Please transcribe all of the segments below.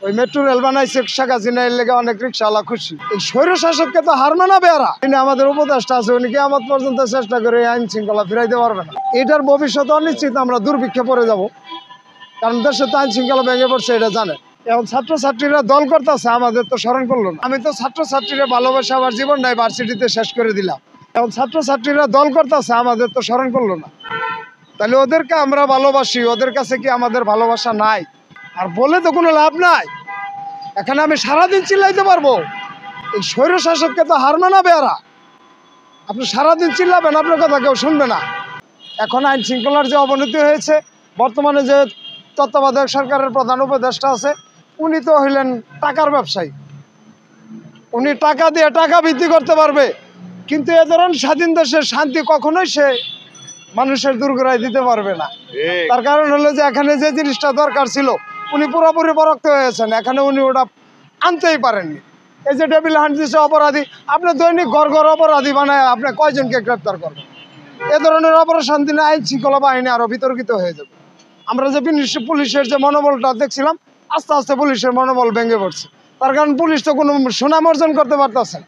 ওই metro rail বানাইছে শেখ হাসিনার লেগে অনেক রিক্সাওয়ালা খুশি। এই স্বৈর শাসককে তো হার মানাবে এরা। তিনি আমাদের উপদেষ্টা আছে, উনি কিয়ামত পর্যন্ত চেষ্টা করে আইন শৃঙ্খলা ফিরাইতে পারবে না। এটার ভবিষ্যৎ অনিশ্চিত, আমরা দুর্ভিক্ষে পড়ে যাব, কারণ দেশে তো আইন শৃঙ্খলা ভেঙে পড়ছে, এটা জানে। এখন ছাত্রছাত্রীরা দল করতেছে, আমাদের তো স্মরণ করলো না। আমি তো ছাত্রছাত্রীরা ভালোবাসা আমার জীবনটাই ভার্সিটিতে শেষ করে দিলাম। এখন ছাত্রছাত্রীরা দল করতেছে, আমাদের তো স্মরণ করলো না। তাহলে ওদেরকে আমরা ভালোবাসি, ওদের কাছে কি আমাদের ভালোবাসা নাই? আর বলে তো কোনো লাভ নাই। এখানে আমি সারাদিন চিল্লাইতে পারবো, এই স্বৈর শাসককে তো হার মানাবে এরা। আপনি সারাদিন চিল্লাবেন, আপনার কথা কেউ শুনবে না। এখন আইন শৃঙ্খলার যে অবনতি হয়েছে, বর্তমানে যে তত্ত্বাবধায়ক সরকারের প্রধান উপদেষ্টা আছে, উনি তো হইলেন টাকার ব্যবসায়ী। উনি টাকা দিয়ে টাকা বৃদ্ধি করতে পারবে, কিন্তু এ ধরনের স্বাধীন দেশের শান্তি কখনোই সে মানুষের দুর্গরায় দিতে পারবে না। তার কারণ হলো যে এখানে যে জিনিসটা দরকার ছিল, উনি পুরোপুরি পরক্ত হয়েছেন, এখানে উনি ওটা আনতেই পারেননি। এই যে টেবিল হান্ট দিচ্ছে অপরাধী, আপনি দৈনিক ঘর অপরাধী বানায় আপনি কয়জনকে গ্রেপ্তার করবেন? এ ধরনের অপারেশন দিনে আইন শৃঙ্খলা বাহিনী আরো বিতর্কিত হয়ে যাবে। আমরা যে পুলিশের যে মনোবলটা দেখছিলাম, আস্তে আস্তে পুলিশের মনোবল ভেঙে পড়ছে। তার কারণ পুলিশ তো কোনো সুনাম অর্জন করতে পারতেছে না।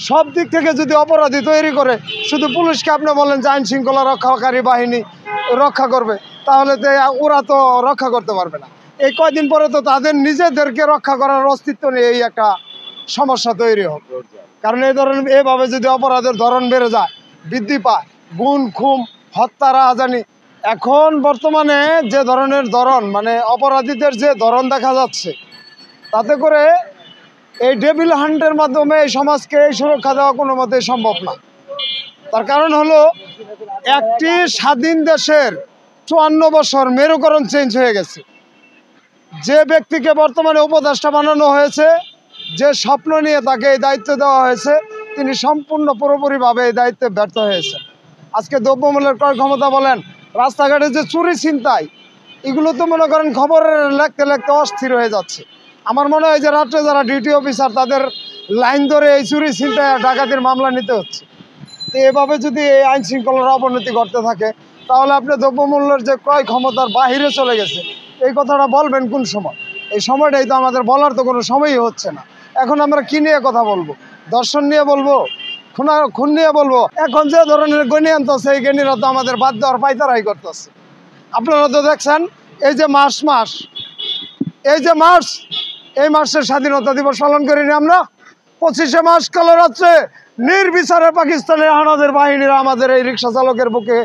সব দিক থেকে যদি অপরাধী তৈরি করে, শুধু পুলিশকে আপনি বলেন যে আইন শৃঙ্খলা রক্ষাকারী বাহিনী রক্ষা করবে, তাহলে তো ওরা তো রক্ষা করতে পারবে না। এই কয়দিন পরে তো তাদের নিজেদেরকে রক্ষা করার অস্তিত্ব নিয়ে এই একটা সমস্যা তৈরি হবে। কারণ এই ধরনের এভাবে যদি অপরাধের ধরন বেড়ে যায়, বৃদ্ধি পায়, গুম খুন হত্যা রাহাজানি, এখন বর্তমানে যে ধরনের ধরন, মানে অপরাধীদের যে ধরন দেখা যাচ্ছে, তাতে করে এই ডেভিল হান্টের মাধ্যমে এই সমাজকে এই সুরক্ষা দেওয়া কোনো মতেই সম্ভব না। তার কারণ হলো, একটি স্বাধীন দেশের 54 বছর মেরুকরণ চেঞ্জ হয়ে গেছে। যে ব্যক্তিকে বর্তমানে উপদেষ্টা বানানো হয়েছে, যে স্বপ্ন নিয়ে তাকে এই দায়িত্ব দেওয়া হয়েছে, তিনি সম্পূর্ণ পুরোপুরিভাবে এই দায়িত্বে ব্যর্থ হয়েছেন। আজকে দ্রব্যমূল্যের ক্রয় ক্ষমতা বলেন, রাস্তাঘাটে যে চুরি ছিনতাই, এগুলো তো মনে করেন খবরের লিখতে লিখতে অস্থির হয়ে যাচ্ছে। আমার মনে হয় যে রাত্রে যারা ডিউটি অফিসার, তাদের লাইন ধরে এই চুরি ছিনতাই ডাকাতির মামলা নিতে হচ্ছে। তো এভাবে যদি এই আইন শৃঙ্খলার অবনতি ঘটতে থাকে, তাহলে আপনি দ্রব্যমূল্যের যে ক্রয় ক্ষমতার বাহিরে চলে গেছে, এই কথাটা বলবেন কোন সময়? এই সময়টাই তো আমাদের বলার তো কোনো সময়ই হচ্ছে না। এখন আমরা কি নিয়ে কথা বলবো? দর্শন নিয়ে বলবো? খুন নিয়ে বলবো? এখন যে ধরনের গণি আনতেছে, এই গণিরা তো আমাদের বাদ দেওয়ার পাইতারাই করতেছে। আপনারা তো দেখছেন, এই যে এই মার্চের স্বাধীনতা দিবস পালন করিনি আমরা। 25শে মার্চ কালো রাত্রে নির্বিচারে পাকিস্তানের হানাদার বাহিনীরা আমাদের এই রিক্সা চালকের বুকে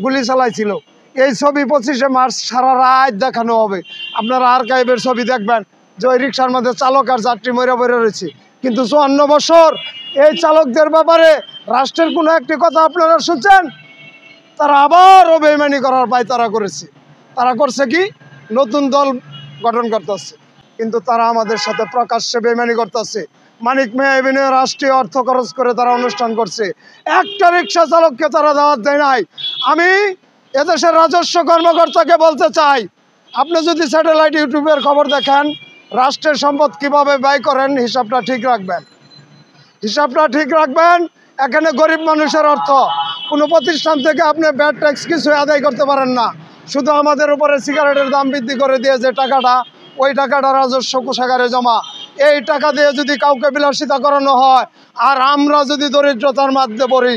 গুলি চালাইছিল। এই ছবি 25শে মার্চ সারা রাত দেখানো হবে। আপনারা আর্কাইভের ছবি দেখবেন যে ওই রিক্সার মধ্যে চালক আর যাত্রী মরে পড়ে রয়েছে। কিন্তু 54 বছর এই চালকদের ব্যাপারে রাষ্ট্রের কোনো একটি কথা আপনারা শুনছেন? তারা আবারও বেইমানি করার পায়তারা করেছে। তারা করছে কি? নতুন দল গঠন করতেছে, কিন্তু তারা আমাদের সাথে প্রকাশ্যে বেইমানি করতেছে। মানিক মিয়া এভিনিউ রাষ্ট্রীয় অর্থ খরচ করে তারা অনুষ্ঠান করছে, একটা রিক্সা চালককে তারা দাওয়াত দেয় নাই। আমি এদেশের রাজস্ব কর্মকর্তাকে বলতে চাই, আপনি যদি স্যাটেলাইট ইউটিউবের খবর দেখেন, রাষ্ট্রের সম্পদ কিভাবে ব্যয় করেন, হিসাবটা ঠিক রাখবেন। এখানে গরিব মানুষের অর্থ, কোনো প্রতিষ্ঠান থেকে আপনি ব্যাড ট্যাক্স কিছু আদায় করতে পারেন না। শুধু আমাদের উপরে সিগারেটের দাম বৃদ্ধি করে দিয়ে যে টাকাটা, ওই টাকাটা রাজস্ব কোষাগারে জমা। এই টাকা দিয়ে যদি কাউকে বিলাসিতা করানো হয়, আর আমরা যদি দরিদ্রতার মধ্যে পড়ি,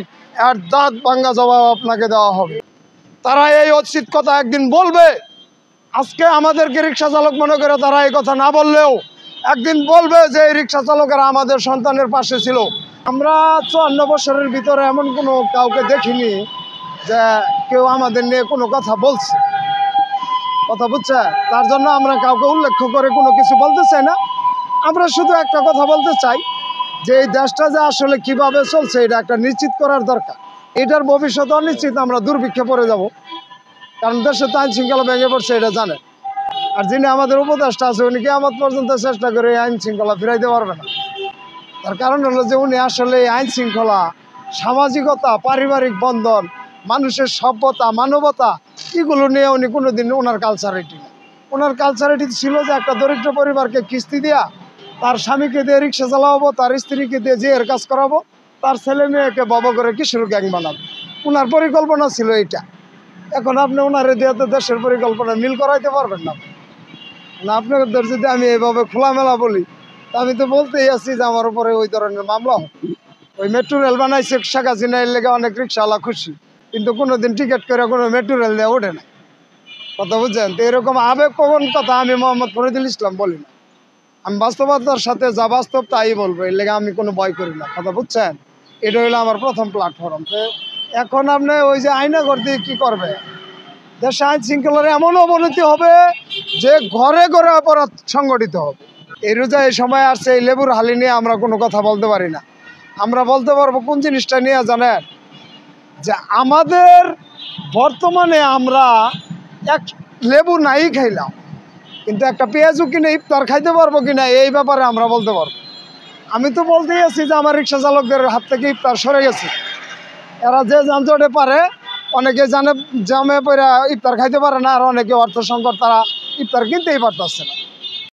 এর দাঁত ভাঙ্গা জবাব আপনাকে দেওয়া হবে। তারা এই উচিত কথা একদিন বলবে। আজকে আমাদেরকে রিক্সা চালক মনে করে তারা এই কথা না বললেও একদিন বলবে যে এই রিক্সা চালকেরা আমাদের সন্তানের পাশে ছিল। আমরা 54 বছরের ভিতরে এমন কোনো কাউকে দেখিনি যে কেউ আমাদের নিয়ে কোনো কথা বলছে, কথা বুঝছে। তার জন্য আমরা কাউকে উল্লেখ করে কোনো কিছু বলতে চাই না। আমরা শুধু একটা কথা বলতে চাই যে এই দেশটা যে আসলে কিভাবে চলছে, এটা একটা নিশ্চিত করার দরকার। এটার ভবিষ্যৎ অনিশ্চিত, আমরা দুর্ভিক্ষে পড়ে যাব, কারণ দেশে তো আইন শৃঙ্খলা ভেঙে পড়ছে, এটা জানেন। আর যিনি আমাদের উপদেষ্টা আছে, উনি কিয়ামত পর্যন্ত চেষ্টা করে আইন শৃঙ্খলা ফিরাইতে পারবে না। তার কারণ হলো যে উনি আসলে আইন শৃঙ্খলা, সামাজিকতা, পারিবারিক বন্ধন, মানুষের সভ্যতা, মানবতা, এগুলো নিয়ে উনি কোনোদিন ওনার কালচারিটি না। ওনার কালচারিটি ছিল যে একটা দরিদ্র পরিবারকে কিস্তি দেওয়া, তার স্বামীকে দিয়ে রিক্সা চালাবো, তার স্ত্রীকে দিয়ে জের কাজ করাবো, তার ছেলে মেয়েকে বড় করে কিশোর গ্যাং বানাবো। ওনার পরিকল্পনা ছিল এইটা। এখন আপনি ওনারে দিয়ে তো দেশের পরিকল্পনা মিল করাইতে পারবেন না। না আপনাদের যদি আমি এইভাবে খোলামেলা বলি, আমি তো বলতেই আছি যে আমার উপরে ওই ধরনের মামলা হবে। ওই মেট্রো রেল বানাইছে শেখ হাসিনা, এর লেগে অনেক রিক্সাওয়ালা খুশি, কিন্তু কোনোদিন টিকিট করে কোনো মেট্রো রেল দিয়ে ওঠে না। কথা বুঝছেন? তো এরকম আবেগপ্রবণ কথা আমি মোহাম্মদ ফরিদুল ইসলাম বলি না। আমি বাস্তবতার সাথে যা বাস্তব তাই বলবো, এর লেগে আমি কোনো ভয় করি না। কথা বুঝছেন? এটা হলো আমার প্রথম প্ল্যাটফর্ম। তো এখন আপনি ওই যে আয়নাঘর দিয়ে কী করবে? দেশে আইন শৃঙ্খলার এমন অবনতি হবে যে ঘরে ঘরে অপরাধ সংগঠিত হবে। এই রোজা এই সময় আসছে, এই লেবুর হালি নিয়ে আমরা কোনো কথা বলতে পারি না। আমরা বলতে পারবো কোন জিনিসটা নিয়ে জানেন? যে আমাদের বর্তমানে আমরা এক লেবু নাই খাইলাম, কিন্তু একটা পেঁয়াজও কিনে ইফতার খাইতে পারবো কিনা এই ব্যাপারে আমরা বলতে পারবো। আমি তো বলতেই আছি যে আমার রিক্সা চালকদের হাত থেকে ইফতার সরে গেছে। এরা যে যানজটে পারে, অনেকে জামে পড়ে ইফতার খাইতে পারে না, আর অনেকে অর্থ সংকট, তারা ইফতার কিনতেই পারতেছে না।